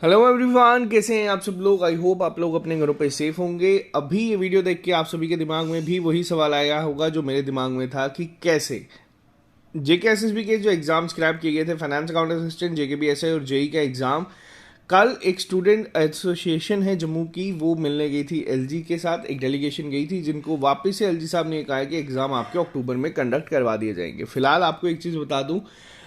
Hello everyone, कैसे हैं आप सब लोग। आई होप आप लोग अपने घरों पे सेफ होंगे। अभी ये वीडियो देख के आप सभी के दिमाग में भी वही सवाल आया होगा जो मेरे दिमाग में था कि कैसे जेकेएसएसबी के जो एग्जाम स्क्रैप किए गए थे, फाइनेंस अकाउंट असिस्टेंट, जेकेपीएसआई और जेई का एग्जाम, कल एक स्टूडेंट एसोसिएशन है जम्मू की, वो मिलने गई थी एलजी के साथ। एक डेलीगेशन गई थी जिनको वापस से एलजी साहब ने कहा कि एग्जाम आपके अक्टूबर में कंडक्ट करवा दिए जाएंगे। फिलहाल आपको एक चीज़ बता दूं,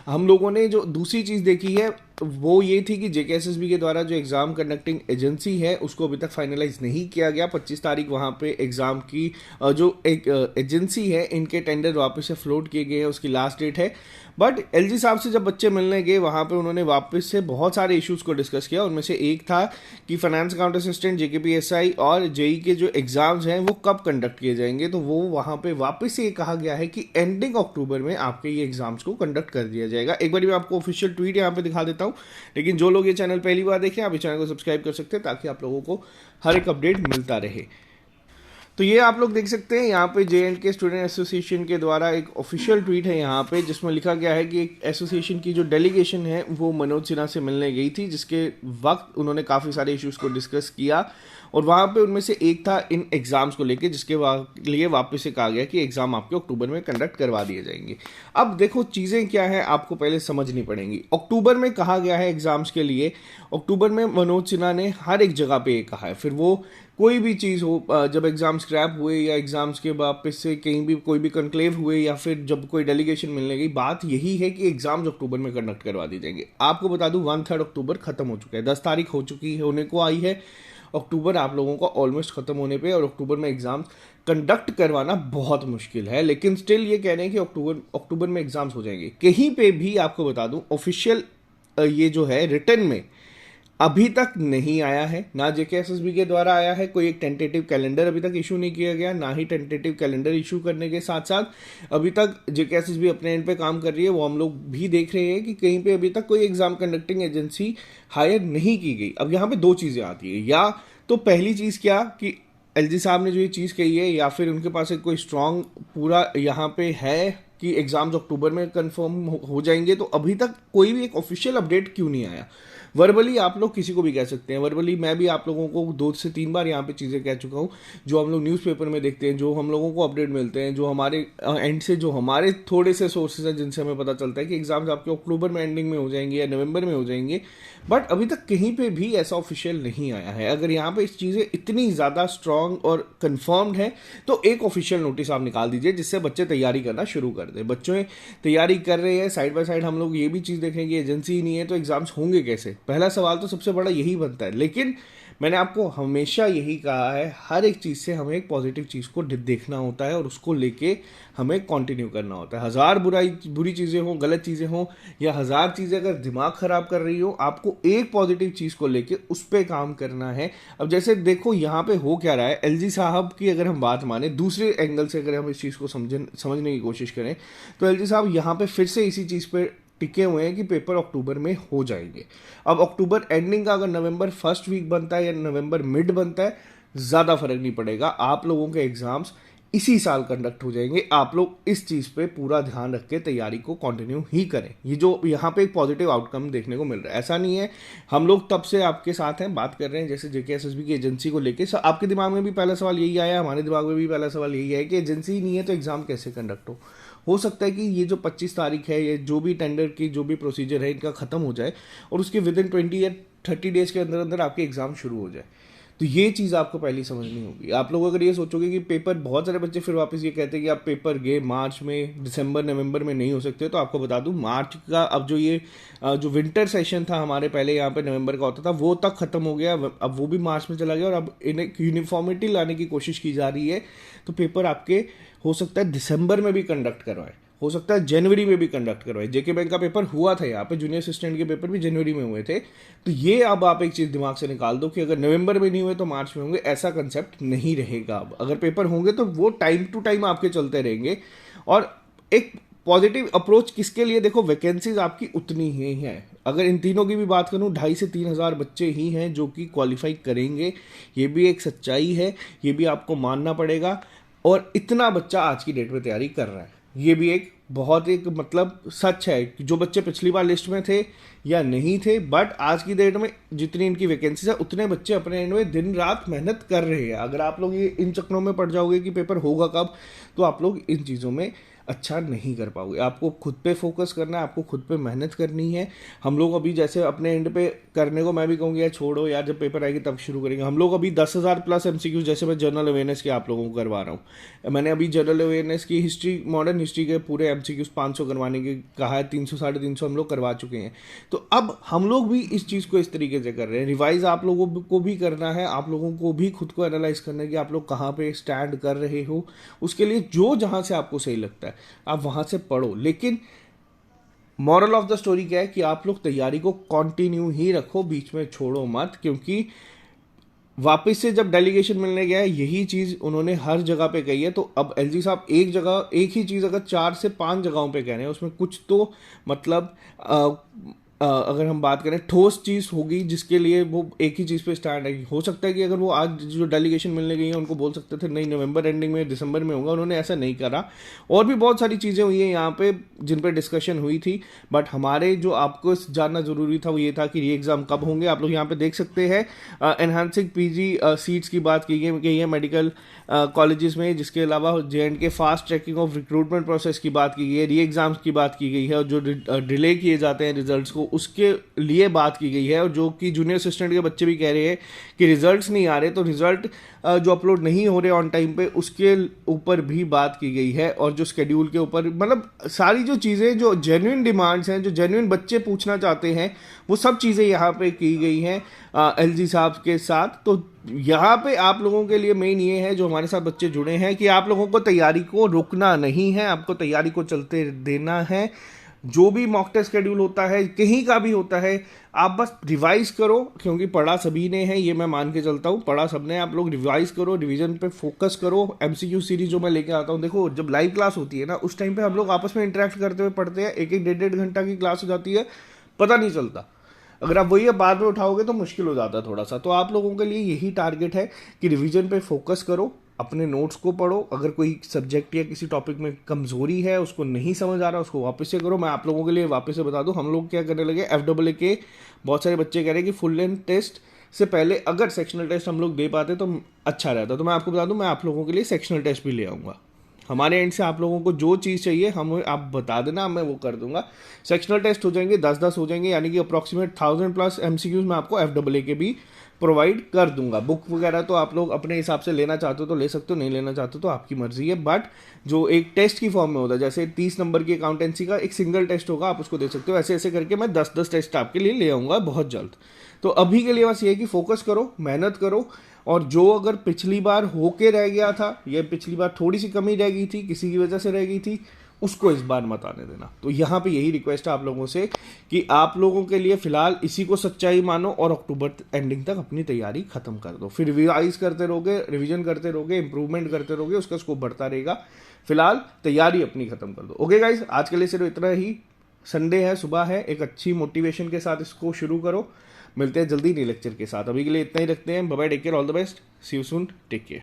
हम लोगों ने जो दूसरी चीज़ देखी है वो ये थी कि जेकेएसएसबी के द्वारा जो एग्ज़ाम कंडक्टिंग एजेंसी है उसको अभी तक फाइनलाइज नहीं किया गया। 25 तारीख वहाँ पे एग्ज़ाम की जो एक एजेंसी है, इनके टेंडर वापस से फ्लोट किए गए हैं, उसकी लास्ट डेट है। बट एलजी साहब से जब बच्चे मिलने गए वहाँ पे उन्होंने वापस से बहुत सारे इश्यूज़ को डिस्कस किया। उनमें से एक था कि फाइनेंस अकाउंट असिस्टेंट, जेकेपीएसआई और जेई के जो एग्ज़ाम्स हैं वो कब कंडक्ट किए जाएंगे। तो वो वहाँ पे वापस से ये कहा गया है कि एंडिंग अक्टूबर में आपके ये एग्ज़ाम्स को कंडक्ट कर दिया जाएगा। एक बार मैं आपको ऑफिशियल ट्वीट यहाँ पे दिखा देता हूँ, लेकिन जो लोग ये चैनल पहली बार देखें आप इस चैनल को सब्सक्राइब कर सकते हैं ताकि आप लोगों को हर एक अपडेट मिलता रहे। तो ये आप लोग देख सकते हैं यहाँ पे JNK स्टूडेंट एसोसिएशन के द्वारा एक ऑफिशियल ट्वीट है यहाँ पे, जिसमें लिखा गया है कि एक एसोसिएशन की जो डेलीगेशन है वो मनोज सिन्हा से मिलने गई थी, जिसके वक्त उन्होंने काफ़ी सारे इश्यूज़ को डिस्कस किया और वहाँ पे उनमें से एक था इन एग्ज़ाम्स को लेके, जिसके लिए वापस से कहा गया कि एग्ज़ाम आपके अक्टूबर में कंडक्ट करवा दिए जाएंगे। अब देखो चीज़ें क्या है, आपको पहले समझनी पड़ेंगी। अक्टूबर में कहा गया है एग्ज़ाम्स के लिए, अक्टूबर में मनोज सिन्हा ने हर एक जगह पे ये कहा है। फिर वो कोई भी चीज़ हो, जब एग्ज़ाम स्क्रैप हुए या एग्ज़ाम्स के वापस से कहीं भी कोई भी कॉन्क्लेव हुए या फिर जब कोई डेलीगेशन मिलने गई, बात यही है कि एग्ज़ाम्स अक्टूबर में कंडक्ट करवा दी जाएंगे। आपको बता दूं 1/3 अक्टूबर खत्म हो चुका है, 10 तारीख हो चुकी है, होने को आई है। अक्टूबर आप लोगों का ऑलमोस्ट खत्म होने पे और अक्टूबर में एग्जाम्स कंडक्ट करवाना बहुत मुश्किल है, लेकिन स्टिल ये कह रहे हैं कि अक्टूबर में एग्जाम्स हो जाएंगे। कहीं पे भी आपको बता दूं ऑफिशियल ये जो है रिटर्न में अभी तक नहीं आया है, ना जेकेएसएसबी के द्वारा आया है। कोई एक टेंटेटिव कैलेंडर अभी तक इशू नहीं किया गया, ना ही टेंटेटिव कैलेंडर इशू करने के साथ साथ अभी तक जेकेएसएसबी अपने एंड पे काम कर रही है। वो हम लोग भी देख रहे हैं कि कहीं पे अभी तक कोई एग्जाम कंडक्टिंग एजेंसी हायर नहीं की गई। अब यहाँ पे दो चीज़ें आती है, या तो पहली चीज़ क्या कि एलजी साहब ने जो ये चीज़ कही है, या फिर उनके पास एक कोई स्ट्रांग पूरा यहाँ पे है कि एग्जाम्स अक्टूबर में कंफर्म हो जाएंगे। तो अभी तक कोई भी एक ऑफिशियल अपडेट क्यों नहीं आया। वर्बली आप लोग किसी को भी कह सकते हैं, वर्बली मैं भी आप लोगों को 2 से 3 बार यहाँ पे चीज़ें कह चुका हूँ, जो हम लोग न्यूज़पेपर में देखते हैं, जो हम लोगों को अपडेट मिलते हैं, जो हमारे एंड से, जो हमारे थोड़े से सोर्सेज हैं जिनसे हमें पता चलता है कि एग्जाम्स आपके अक्टूबर में एंडिंग में हो जाएंगे या नवंबर में हो जाएंगे। बट अभी तक कहीं पे भी ऐसा ऑफिशियल नहीं आया है। अगर यहाँ पे इस चीज़ें इतनी ज़्यादा स्ट्रांग और कंफर्म्ड है तो एक ऑफिशियल नोटिस आप निकाल दीजिए, जिससे बच्चे तैयारी करना शुरू कर दें। बच्चों तैयारी कर रहे हैं, साइड बाय साइड हम लोग ये भी चीज़ देखें कि एजेंसी ही नहीं है तो एग्जाम्स होंगे कैसे। पहला सवाल तो सबसे बड़ा यही बनता है। लेकिन मैंने आपको हमेशा यही कहा है, हर एक चीज़ से हमें एक पॉजिटिव चीज़ को देखना होता है और उसको लेके हमें कंटिन्यू करना होता है। हज़ार बुरी चीज़ें हों, गलत चीज़ें हों, या हज़ार चीज़ें अगर दिमाग ख़राब कर रही हो, आपको एक पॉजिटिव चीज़ को लेके उस पर काम करना है। अब जैसे देखो यहाँ पे हो क्या रहा है, एलजी साहब की अगर हम बात माने, दूसरे एंगल से अगर हम इस चीज़ को समझने की कोशिश करें, तो एलजी साहब यहाँ पे फिर से इसी चीज़ पे टिके हुए हैं कि पेपर अक्टूबर में हो जाएंगे। अब अक्टूबर एंडिंग का अगर नवंबर फर्स्ट वीक बनता है या नवंबर मिड बनता है, ज़्यादा फर्क नहीं पड़ेगा। आप लोगों के एग्जाम्स इसी साल कंडक्ट हो जाएंगे। आप लोग इस चीज़ पे पूरा ध्यान रख के तैयारी को कंटिन्यू ही करें। ये जो यहाँ पे एक पॉजिटिव आउटकम देखने को मिल रहा है, ऐसा नहीं है, हम लोग तब से आपके साथ हैं, बात कर रहे हैं। जैसे जेकेएसएसबी की एजेंसी को लेके आपके दिमाग में भी पहला सवाल यही आया, हमारे दिमाग में भी पहला सवाल यही है कि एजेंसी ही नहीं है तो एग्जाम कैसे कंडक्ट हो सकता है कि ये जो 25 तारीख है, ये जो भी टेंडर की जो भी प्रोसीजर है इनका ख़त्म हो जाए और उसके विद इन 20 या 30 डेज के अंदर अंदर आपके एग्ज़ाम शुरू हो जाए। तो ये चीज़ आपको पहली समझनी होगी। आप लोग अगर ये सोचोगे कि पेपर, बहुत सारे बच्चे फिर वापस ये कहते हैं कि आप पेपर गए मार्च में, दिसंबर नवंबर में नहीं हो सकते, तो आपको बता दूं मार्च का अब जो ये जो विंटर सेशन था हमारे पहले यहाँ पे नवंबर का होता था, वो तक खत्म हो गया। अब वो भी मार्च में चला गया और अब इन्हें यूनिफॉर्मिटी लाने की कोशिश की जा रही है। तो पेपर आपके हो सकता है दिसंबर में भी कंडक्ट करवाए, हो सकता है जनवरी में भी कंडक्ट करवाए। जेके बैंक का पेपर हुआ था यहाँ पे, जूनियर असिस्टेंट के पेपर भी जनवरी में हुए थे। तो ये अब आप एक चीज़ दिमाग से निकाल दो कि अगर नवंबर में नहीं हुए तो मार्च में होंगे, ऐसा कंसेप्ट नहीं रहेगा। अब अगर पेपर होंगे तो वो टाइम टू टाइम आपके चलते रहेंगे। और एक पॉजिटिव अप्रोच किसके लिए, देखो वैकेंसीज आपकी उतनी ही हैं। अगर इन तीनों की भी बात करूं, 2,500 से 3,000 बच्चे ही हैं जो कि क्वालिफाई करेंगे। ये भी एक सच्चाई है, ये भी आपको मानना पड़ेगा। और इतना बच्चा आज की डेट में तैयारी कर रहा है, ये भी एक बहुत एक मतलब सच है कि जो बच्चे पिछली बार लिस्ट में थे या नहीं थे, बट आज की डेट में जितनी इनकी वैकेंसीज है उतने बच्चे अपने एंड में दिन रात मेहनत कर रहे हैं। अगर आप लोग ये इन चक्करों में पड़ जाओगे कि पेपर होगा कब, तो आप लोग इन चीज़ों में अच्छा नहीं कर पाओगे। आपको खुद पे फोकस करना है, आपको खुद पे मेहनत करनी है। हम लोग अभी जैसे अपने एंड पे करने को मैं भी कहूँगी यार छोड़ो यार, जब पेपर आएगी तब शुरू करेंगे। हम लोग अभी 10,000 प्लस एमसीक्यू जैसे मैं जनरल अवेयरनेस के आप लोगों को करवा रहा हूँ। मैंने अभी जनरल अवेयरनेस की हिस्ट्री, मॉडर्न हिस्ट्री के पूरे एमसीक्यूज 500 करवाने की कहा है, 300 350 हम लोग करवा चुके हैं। तो अब हम लोग भी इस चीज़ को इस तरीके से कर रहे हैं। रिवाइज आप लोगों को भी करना है, आप लोगों को भी खुद को एनालाइज करना है कि आप लोग कहाँ पे स्टैंड कर रहे हो। उसके लिए जो जहाँ से आपको सही लगता है आप वहाँ से पढ़ो। लेकिन मॉरल ऑफ द स्टोरी क्या है कि आप लोग तैयारी को कंटिन्यू ही रखो, बीच में छोड़ो मत। क्योंकि वापस से जब डेलीगेशन मिलने गया है यही चीज़ उन्होंने हर जगह पे कही है। तो अब एलजी साहब एक जगह एक ही चीज़ अगर 4 से 5 जगहों पे कह रहे हैं, उसमें कुछ तो मतलब अगर हम बात करें ठोस चीज़ होगी जिसके लिए वो एक ही चीज़ पे स्टैंड है। हो सकता है कि अगर वो आज जो डेलीगेशन मिलने गई है उनको बोल सकते थे नहीं नवंबर एंडिंग में दिसंबर में होगा, उन्होंने ऐसा नहीं करा। और भी बहुत सारी चीज़ें हुई हैं यहाँ पे जिन पे डिस्कशन हुई थी, बट हमारे जो आपको जानना ज़रूरी था वो ये था कि री एग्ज़ाम कब होंगे। आप लोग यहाँ पे देख सकते हैं एनहांसिंग पीजी सीट्स की बात की गई है मेडिकल कॉलेजेस में, जिसके अलावा JNK fast tracking of recruitment process की बात की गई है, री एग्ज़ाम्स की बात की गई है, और जो डिले किए जाते हैं रिजल्ट्स को उसके लिए बात की गई है। और जो कि जूनियर असिस्टेंट के बच्चे भी कह रहे हैं कि रिजल्ट्स नहीं आ रहे, तो रिजल्ट जो अपलोड नहीं हो रहे ऑन टाइम पे उसके ऊपर भी बात की गई है। और जो स्केड्यूल के ऊपर मतलब सारी जो चीज़ें जो जेन्युइन डिमांड्स हैं, जो जेन्युइन बच्चे पूछना चाहते हैं, वो सब चीज़ें यहाँ पे की गई हैं एलजी साहब के साथ। तो यहाँ पे आप लोगों के लिए मेन ये है जो हमारे साथ बच्चे जुड़े हैं कि आप लोगों को तैयारी को रुकना नहीं है, आपको तैयारी को चलते देना है। जो भी मॉक टेस्ट शेड्यूल होता है कहीं का भी होता है, आप बस रिवाइज करो, क्योंकि पढ़ा सभी ने है ये मैं मान के चलता हूँ, पढ़ा सबने। आप लोग रिवाइज करो, रिवीजन पे फोकस करो। एमसीक्यू सीरीज जो मैं लेके आता हूँ, देखो जब लाइव क्लास होती है ना उस टाइम पे हम लोग आपस में इंटरेक्ट करते हुए पढ़ते हैं, एक एक डेढ़ घंटा की क्लास हो जाती है, पता नहीं चलता। अगर आप वही बाद में उठाओगे तो मुश्किल हो जाता है थोड़ा सा। तो आप लोगों के लिए यही टारगेट है कि रिवीजन पे फोकस करो, अपने नोट्स को पढ़ो। अगर कोई सब्जेक्ट या किसी टॉपिक में कमजोरी है, उसको नहीं समझ आ रहा, उसको वापस से करो। मैं आप लोगों के लिए वापस से बता दूं, हम लोग क्या करने लगे, FAA के बहुत सारे बच्चे कह रहे हैं कि फुल लेंथ टेस्ट से पहले अगर सेक्शनल टेस्ट हम लोग दे पाते तो अच्छा रहता। तो मैं आपको बता दूं, मैं आप लोगों के लिए सेक्शनल टेस्ट भी ले आऊँगा। हमारे एंड से आप लोगों को जो चीज़ चाहिए हम आप बता देना, मैं वो कर दूंगा। सेक्शनल टेस्ट हो जाएंगे 10-10 हो जाएंगे, यानी कि अप्रॉक्सीमेट 1000+ MCQs मैं आपको FAA के भी प्रोवाइड कर दूंगा। बुक वगैरह तो आप लोग अपने हिसाब से लेना चाहते हो तो ले सकते हो, नहीं लेना चाहते हो तो आपकी मर्जी है। बट जो एक टेस्ट की फॉर्म में होता है, जैसे 30 नंबर की अकाउंटेंसी का एक सिंगल टेस्ट होगा, आप उसको दे सकते हो। ऐसे ऐसे करके मैं 10-10 टेस्ट आपके लिए ले आऊँगा बहुत जल्द। तो अभी के लिए बस ये है कि फोकस करो, मेहनत करो, और जो अगर पिछली बार होके रह गया था या पिछली बार थोड़ी सी कमी रह गई थी, किसी की वजह से रह गई थी, उसको इस बार मत आने देना। तो यहाँ पे यही रिक्वेस्ट है आप लोगों से कि आप लोगों के लिए फिलहाल इसी को सच्चाई मानो और अक्टूबर एंडिंग तक अपनी तैयारी खत्म कर दो। फिर रिवाइज करते रहोगे, रिवीजन करते रहोगे, इंप्रूवमेंट करते रहोगे, उसका स्कोप बढ़ता रहेगा। फिलहाल तैयारी अपनी खत्म कर दो। ओके गाइज, आज के लिए सिर्फ इतना ही। संडे है, सुबह है, एक अच्छी मोटिवेशन के साथ इसको शुरू करो। मिलते हैं जल्दी नए लेक्चर के साथ। अभी के लिए इतना ही रखते हैं। Bye bye, take care, all the best, see you soon, take care.